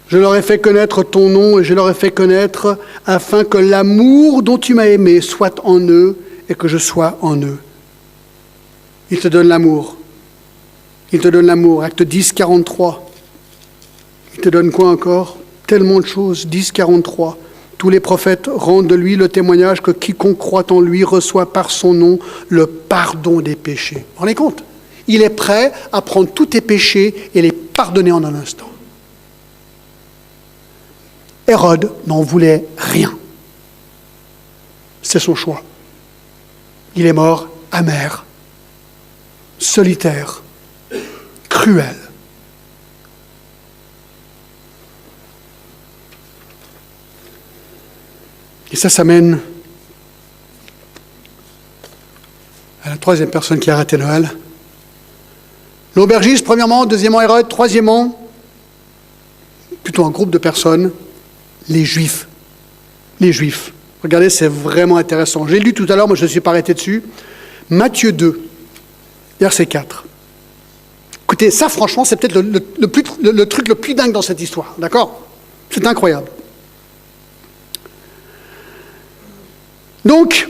Je leur ai fait connaître ton nom et je leur ai fait connaître afin que l'amour dont tu m'as aimé soit en eux et que je sois en eux. Il te donne l'amour. Il te donne l'amour. Acte 10, 43. Il te donne quoi encore? Tellement de choses. 10, 43. Tous les prophètes rendent de lui le témoignage que quiconque croit en lui reçoit par son nom le pardon des péchés. Vous vous rendez compte? Il est prêt à prendre tous tes péchés et les pardonner en un instant. Hérode n'en voulait rien. C'est son choix. Il est mort amer, solitaire, cruel. Et ça mène à la troisième personne qui a raté Noël. L'aubergiste, premièrement, deuxièmement, Hérode, troisièmement, plutôt un groupe de personnes, les Juifs. Les Juifs. Regardez, c'est vraiment intéressant. J'ai lu tout à l'heure, moi je ne suis pas arrêté dessus. Matthieu 2, verset 4. Écoutez, ça franchement, c'est peut-être le truc le plus dingue dans cette histoire, d'accord? C'est incroyable. Donc,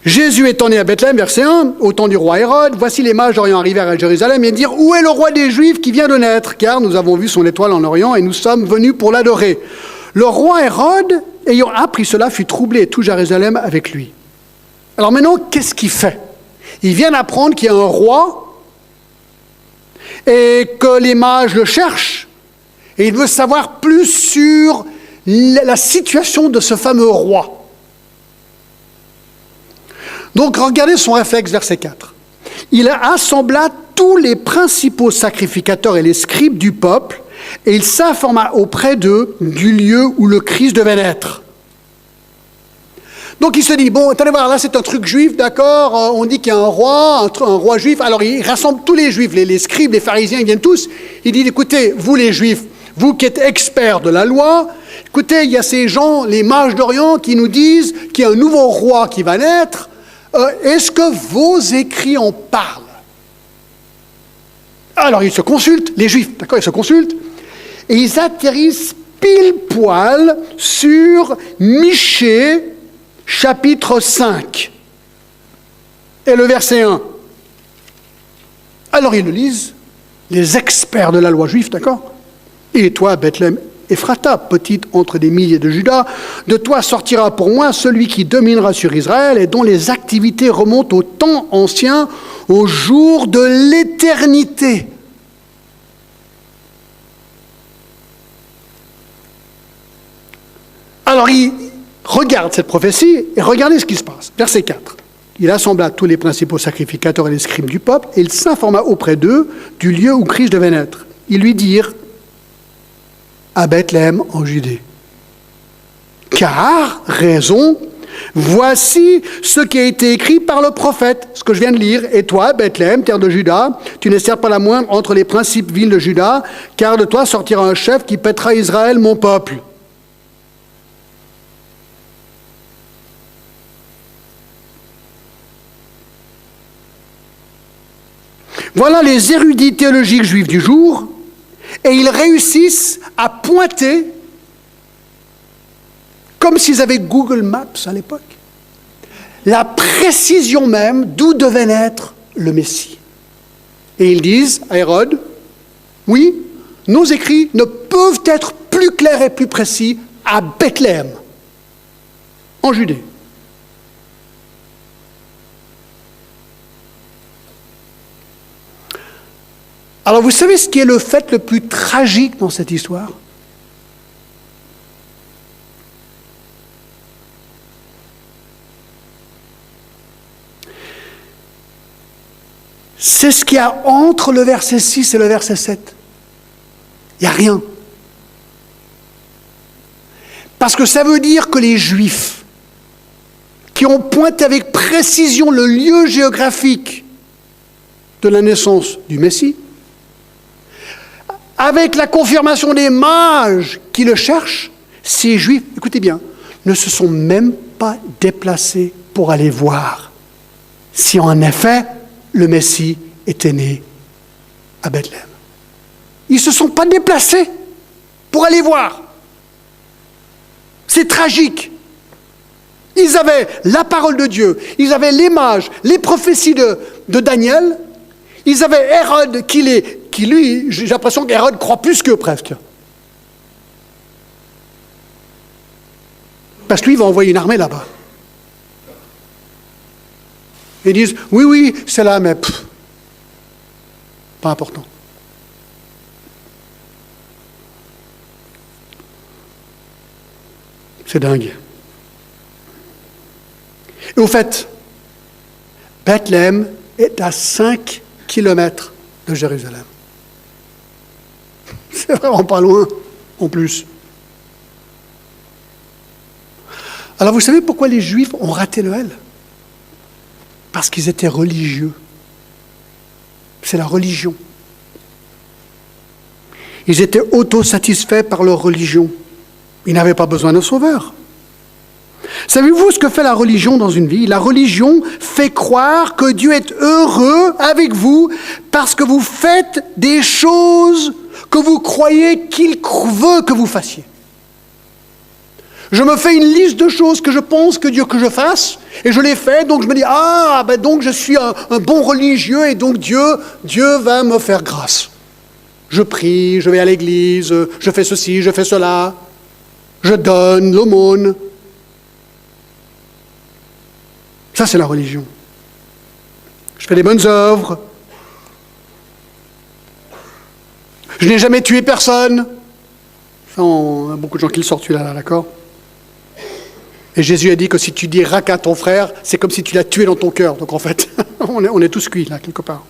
Jésus étant né à Bethléem, verset 1, au temps du roi Hérode, voici les mages d'Orient arrivèrent à Jérusalem et dirent, où est le roi des Juifs qui vient de naître? Car nous avons vu son étoile en Orient et nous sommes venus pour l'adorer. Le roi Hérode, ayant appris cela, fut troublé et tout Jérusalem avec lui. Alors maintenant, qu'est-ce qu'il fait? Il vient d'apprendre qu'il y a un roi et que les mages le cherchent et il veut savoir plus sur la situation de ce fameux roi. Donc, regardez son réflexe, verset 4. Il assembla tous les principaux sacrificateurs et les scribes du peuple, et il s'informa auprès d'eux du lieu où le Christ devait naître. Donc, il se dit, bon, attendez voir, là, c'est un truc juif, d'accord, on dit qu'il y a un roi juif, alors il rassemble tous les juifs, les scribes, les pharisiens, ils viennent tous, il dit, écoutez, vous les juifs, vous qui êtes experts de la loi, écoutez, il y a ces gens, les mages d'Orient, qui nous disent qu'il y a un nouveau roi qui va naître. Est-ce que vos écrits en parlent? Alors ils se consultent, les Juifs, d'accord, ils se consultent, et ils atterrissent pile poil sur Michée, chapitre 5, et le verset 1. Alors ils le lisent, les experts de la loi juive, d'accord? Et toi, Bethléem, Ephrata, petite entre des milliers de Juda, de toi sortira pour moi celui qui dominera sur Israël et dont les activités remontent au temps ancien, au jour de l'éternité. Alors il regarde cette prophétie et regardez ce qui se passe. Verset 4. Il assembla tous les principaux sacrificateurs et les scribes du peuple et il s'informa auprès d'eux du lieu où Christ devait naître. Ils lui dirent à Bethléem en Judée. Car, raison, voici ce qui a été écrit par le prophète, ce que je viens de lire. Et toi, Bethléem, terre de Juda, tu n'es certes pas la moindre entre les principes villes de Juda, car de toi sortira un chef qui paîtra Israël, mon peuple. Voilà les érudits théologiques juifs du jour, et ils réussissent à pointer, comme s'ils avaient Google Maps à l'époque, la précision même d'où devait naître le Messie. Et ils disent à Hérode, oui, nos écrits ne peuvent être plus clairs et plus précis à Bethléem, en Judée. Alors vous savez ce qui est le fait le plus tragique dans cette histoire? C'est ce qu'il y a entre le verset 6 et le verset 7. Il n'y a rien. Parce que ça veut dire que les Juifs, qui ont pointé avec précision le lieu géographique de la naissance du Messie, avec la confirmation des mages qui le cherchent, ces Juifs, écoutez bien, ne se sont même pas déplacés pour aller voir si en effet le Messie était né à Bethléem. Ils ne se sont pas déplacés pour aller voir. C'est tragique. Ils avaient la parole de Dieu, ils avaient les mages, les prophéties de Daniel, ils avaient Hérode qui lui, j'ai l'impression qu'Hérode croit plus qu'eux presque. Parce que lui, il va envoyer une armée là-bas. Ils disent, oui, c'est là, mais pas important. C'est dingue. Et au fait, Bethléem est à 5 kilomètres de Jérusalem. C'est vraiment pas loin, en plus. Alors vous savez pourquoi les Juifs ont raté Noël? Parce qu'ils étaient religieux. C'est la religion. Ils étaient autosatisfaits par leur religion. Ils n'avaient pas besoin de sauveur. Savez-vous ce que fait la religion dans une vie? La religion fait croire que Dieu est heureux avec vous parce que vous faites des choses que vous croyez qu'il veut que vous fassiez. Je me fais une liste de choses que je pense que Dieu que je fasse, et je les fais, donc je me dis, donc je suis un bon religieux, et donc Dieu va me faire grâce. Je prie, je vais à l'église, je fais ceci, je fais cela, je donne l'aumône. Ça, c'est la religion. Je fais des bonnes œuvres. Je n'ai jamais tué personne. Ça, on a beaucoup de gens qui le sortent, celui-là, d'accord? Et Jésus a dit que si tu dis raca à ton frère, c'est comme si tu l'as tué dans ton cœur. Donc en fait, on est tous cuits, là, quelque part.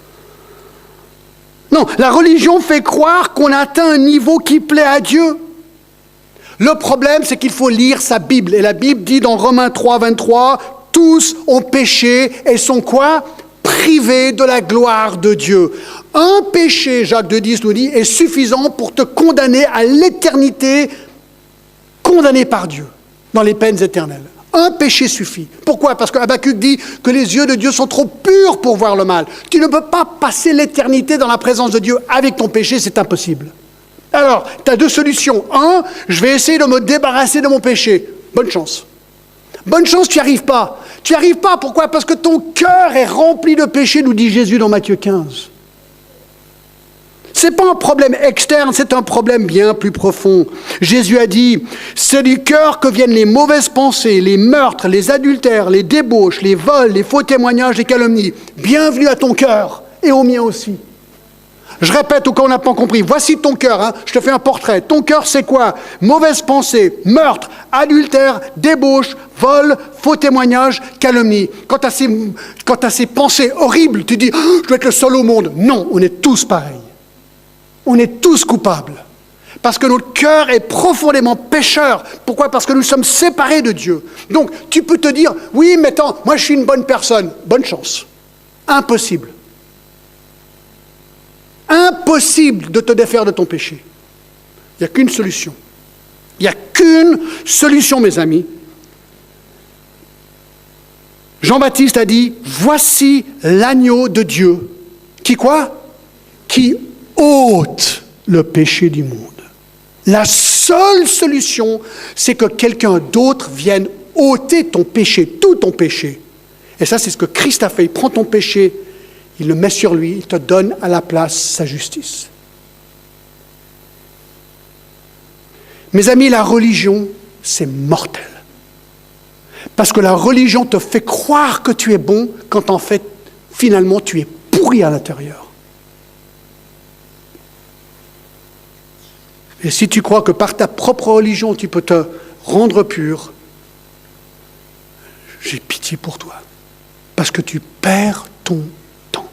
Non, la religion fait croire qu'on atteint un niveau qui plaît à Dieu. Le problème, c'est qu'il faut lire sa Bible. Et la Bible dit dans Romains 3, 23, tous ont péché et sont quoi? Privés de la gloire de Dieu. Un péché, Jacques 2,10 nous dit, est suffisant pour te condamner à l'éternité, condamné par Dieu, dans les peines éternelles. Un péché suffit. Pourquoi? Parce que Habakkuk dit que les yeux de Dieu sont trop purs pour voir le mal. Tu ne peux pas passer l'éternité dans la présence de Dieu avec ton péché, c'est impossible. Alors, tu as deux solutions. Un, je vais essayer de me débarrasser de mon péché. Bonne chance. Bonne chance, tu n'y arrives pas. Tu n'y arrives pas, pourquoi? Parce que ton cœur est rempli de péché, nous dit Jésus dans Matthieu 15. Ce n'est pas un problème externe, c'est un problème bien plus profond. Jésus a dit, c'est du cœur que viennent les mauvaises pensées, les meurtres, les adultères, les débauches, les vols, les faux témoignages, les calomnies. Bienvenue à ton cœur et au mien aussi. Je répète au cas où on n'a pas compris. Voici ton cœur, je te fais un portrait. Ton cœur, c'est quoi? Mauvaises pensées, meurtre, adultère, débauche, vol, faux témoignages, calomnie. Quand tu as ces pensées horribles, tu dis, je dois être le seul au monde. Non, on est tous pareils. On est tous coupables. Parce que notre cœur est profondément pécheur. Pourquoi? Parce que nous sommes séparés de Dieu. Donc, tu peux te dire, oui, mais attends, moi je suis une bonne personne. Bonne chance. Impossible. Impossible de te défaire de ton péché. Il n'y a qu'une solution. Il n'y a qu'une solution, mes amis. Jean-Baptiste a dit, voici l'agneau de Dieu. Qui quoi? Qui ôte le péché du monde. La seule solution, c'est que quelqu'un d'autre vienne ôter ton péché, tout ton péché. Et ça, c'est ce que Christ a fait. Il prend ton péché, il le met sur lui, il te donne à la place sa justice. Mes amis, la religion, c'est mortel. Parce que la religion te fait croire que tu es bon, quand en fait, finalement, tu es pourri à l'intérieur. Et si tu crois que par ta propre religion, tu peux te rendre pur, j'ai pitié pour toi. Parce que tu perds ton temps.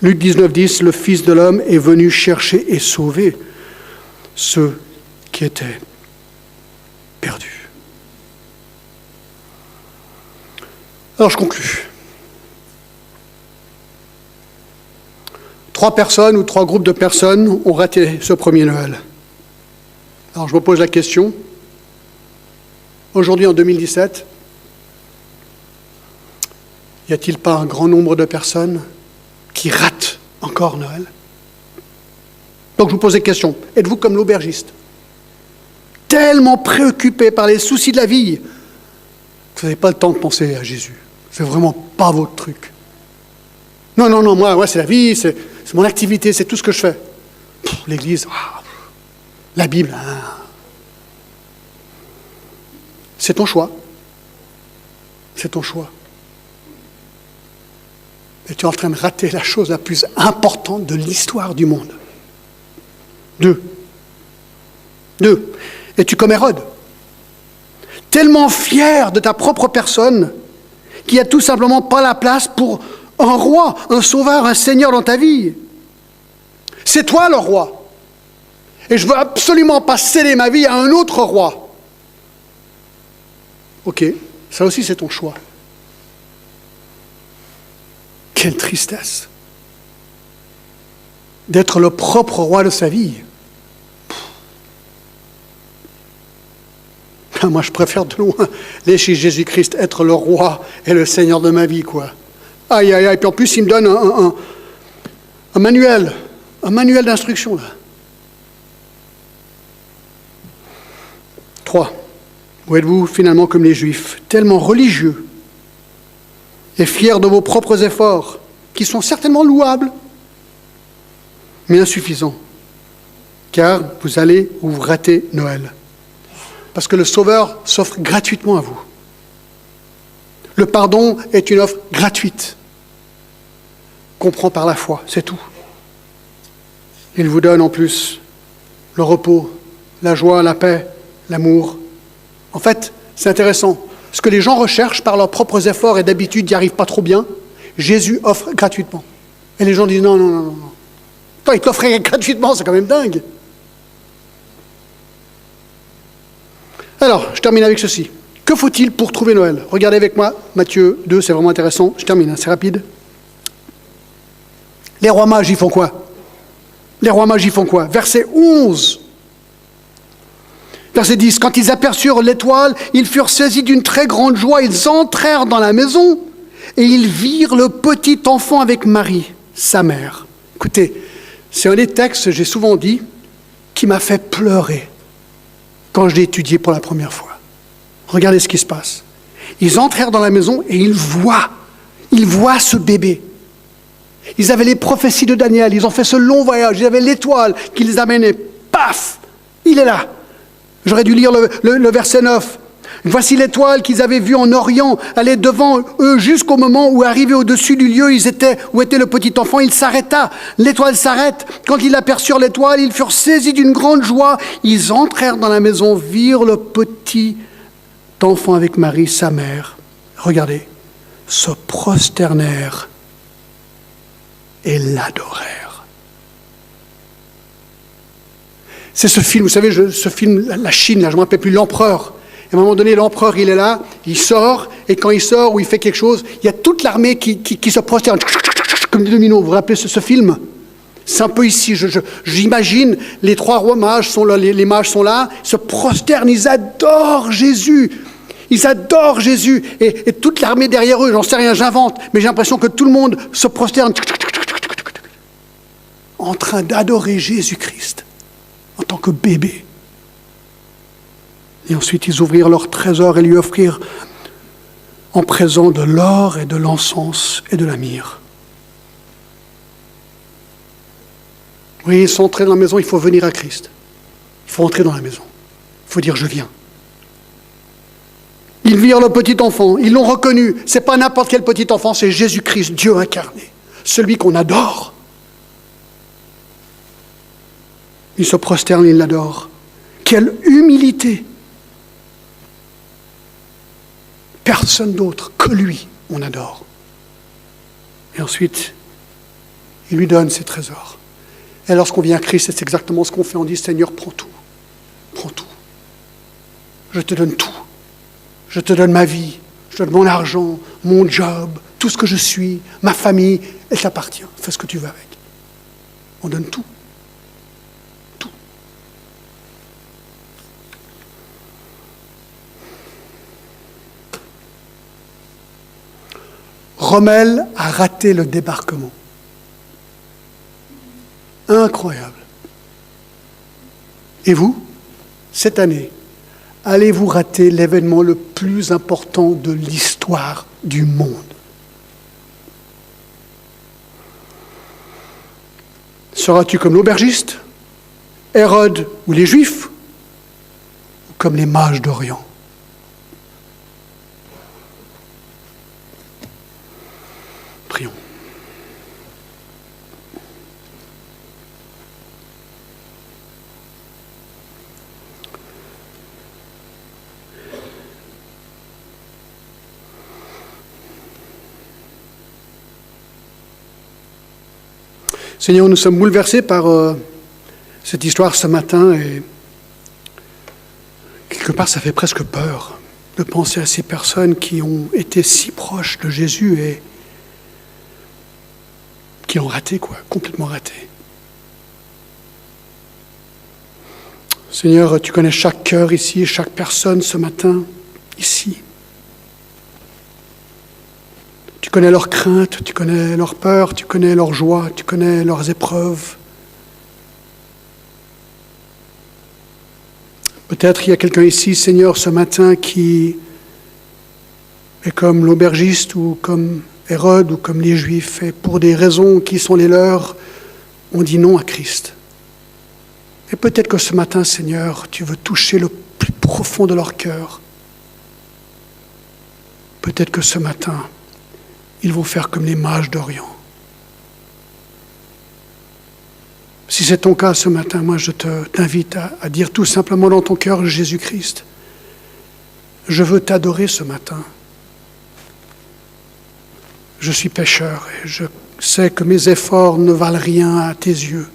Luc 19, 10, le Fils de l'homme est venu chercher et sauver ceux qui étaient perdus. Alors je conclus. 3 personnes ou 3 groupes de personnes ont raté ce premier Noël. Alors je me pose la question, aujourd'hui en 2017, y a-t-il pas un grand nombre de personnes qui ratent encore Noël? Donc je vous pose la question, êtes-vous comme l'aubergiste? Tellement préoccupé par les soucis de la vie, que vous n'avez pas le temps de penser à Jésus. C'est vraiment pas votre truc. Non, moi c'est la vie, c'est mon activité, c'est tout ce que je fais. L'église, la Bible, c'est ton choix. C'est ton choix. Et tu es en train de rater la chose la plus importante de l'histoire du monde. Deux. Es-tu comme Hérode? Tellement fier de ta propre personne qu'il n'y a tout simplement pas la place pour un roi, un sauveur, un seigneur dans ta vie. C'est toi le roi. Et je ne veux absolument pas céder ma vie à un autre roi. Ok, ça aussi c'est ton choix. Quelle tristesse d'être le propre roi de sa vie. Moi, je préfère de loin aller chez Jésus-Christ, être le roi et le Seigneur de ma vie, quoi. Aïe, aïe, aïe. Puis en plus, il me donne un manuel d'instruction, là. 3. Où êtes-vous finalement comme les Juifs, tellement religieux et fiers de vos propres efforts, qui sont certainement louables, mais insuffisants, car vous allez ou vous ratez Noël. Parce que le Sauveur s'offre gratuitement à vous. Le pardon est une offre gratuite, qu'on prend par la foi, c'est tout. Il vous donne en plus le repos, la joie, la paix, l'amour. En fait, c'est intéressant. Ce que les gens recherchent par leurs propres efforts et d'habitude n'y arrivent pas trop bien, Jésus offre gratuitement. Et les gens disent non, non, non, non. Toi, il t'offrait gratuitement, c'est quand même dingue. Alors, je termine avec ceci. Que faut-il pour trouver Noël? Regardez avec moi, Matthieu 2, c'est vraiment intéressant. Je termine, c'est rapide. Les rois mages, ils font quoi? Les rois mages, ils font quoi? Verset 11. Verset 10. Quand ils aperçurent l'étoile, ils furent saisis d'une très grande joie. Ils entrèrent dans la maison et ils virent le petit enfant avec Marie, sa mère. Écoutez, c'est un des textes, j'ai souvent dit, qui m'a fait pleurer quand je l'ai étudié pour la première fois. Regardez ce qui se passe. Ils entrèrent dans la maison et ils voient ce bébé. Ils avaient les prophéties de Daniel, ils ont fait ce long voyage, ils avaient l'étoile qui les amenait. Paf! Il est là. J'aurais dû lire le verset 9. Voici l'étoile qu'ils avaient vue en Orient, aller devant eux jusqu'au moment où, arrivé au-dessus du lieu où était le petit enfant, il s'arrêta. L'étoile s'arrête. Quand ils aperçurent l'étoile, ils furent saisis d'une grande joie. Ils entrèrent dans la maison, virent le petit enfant avec Marie, sa mère. Regardez, se prosternèrent et l'adorèrent. C'est ce film, vous savez, ce film, la Chine, là, je ne me rappelle plus, l'empereur. Et à un moment donné, l'empereur, il est là, il sort, et quand il sort ou il fait quelque chose, il y a toute l'armée qui se prosterne, comme des dominos. Vous vous rappelez ce film? C'est un peu ici, j'imagine, les trois rois mages sont là, les mages sont là, se prosternent, ils adorent Jésus. Ils adorent Jésus, et toute l'armée derrière eux, j'en sais rien, j'invente, mais j'ai l'impression que tout le monde se prosterne en train d'adorer Jésus-Christ en tant que bébé. Et ensuite, ils ouvrirent leur trésor et lui offrirent en présent de l'or et de l'encens et de la myrrhe. Oui, ils sont entrés dans la maison, il faut venir à Christ. Il faut entrer dans la maison. Il faut dire, je viens. Ils virent le petit enfant, ils l'ont reconnu. Ce n'est pas n'importe quel petit enfant, c'est Jésus-Christ, Dieu incarné, celui qu'on adore. Ils se prosternent, ils l'adorent. Quelle humilité! Personne d'autre que lui, on adore. Et ensuite, il lui donne ses trésors. Et lorsqu'on vient à Christ, c'est exactement ce qu'on fait. On dit, Seigneur, prends tout. Prends tout. Je te donne tout. Je te donne ma vie. Je te donne mon argent, mon job, tout ce que je suis, ma famille. Elle t'appartient. Fais ce que tu veux avec. On donne tout. Tout. Rommel a raté le débarquement. Incroyable. Et vous, cette année, allez-vous rater l'événement le plus important de l'histoire du monde? Seras-tu comme l'aubergiste, Hérode ou les Juifs, ou comme les mages d'Orient? Prions. Seigneur, nous sommes bouleversés par cette histoire ce matin et quelque part ça fait presque peur de penser à ces personnes qui ont été si proches de Jésus et qui l'ont raté, complètement raté. Seigneur, tu connais chaque cœur ici, chaque personne ce matin, ici. Tu connais leurs craintes, tu connais leurs peurs, tu connais leurs joies, tu connais leurs épreuves. Peut-être il y a quelqu'un ici, Seigneur, ce matin qui est comme l'aubergiste ou comme Hérode ou comme les Juifs, et pour des raisons qui sont les leurs, on dit non à Christ. Et peut-être que ce matin, Seigneur, tu veux toucher le plus profond de leur cœur. Peut-être que ce matin, ils vont faire comme les mages d'Orient. Si c'est ton cas ce matin, moi je t'invite à dire tout simplement dans ton cœur, Jésus-Christ, je veux t'adorer ce matin. Je suis pécheur et je sais que mes efforts ne valent rien à tes yeux,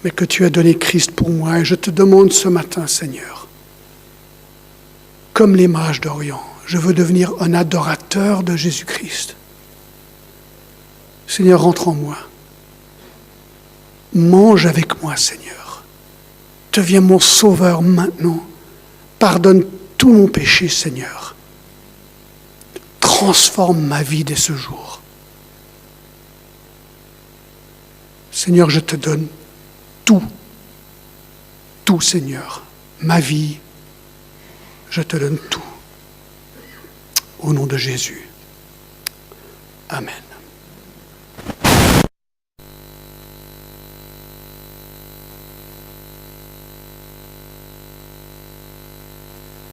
mais que tu as donné Christ pour moi et je te demande ce matin, Seigneur, comme les mages d'Orient, je veux devenir un adorateur de Jésus-Christ. Seigneur, rentre en moi. Mange avec moi, Seigneur. Deviens mon sauveur maintenant. Pardonne tout mon péché, Seigneur. Transforme ma vie dès ce jour. Seigneur, je te donne tout, Seigneur. Ma vie, je te donne tout. Au nom de Jésus. Amen.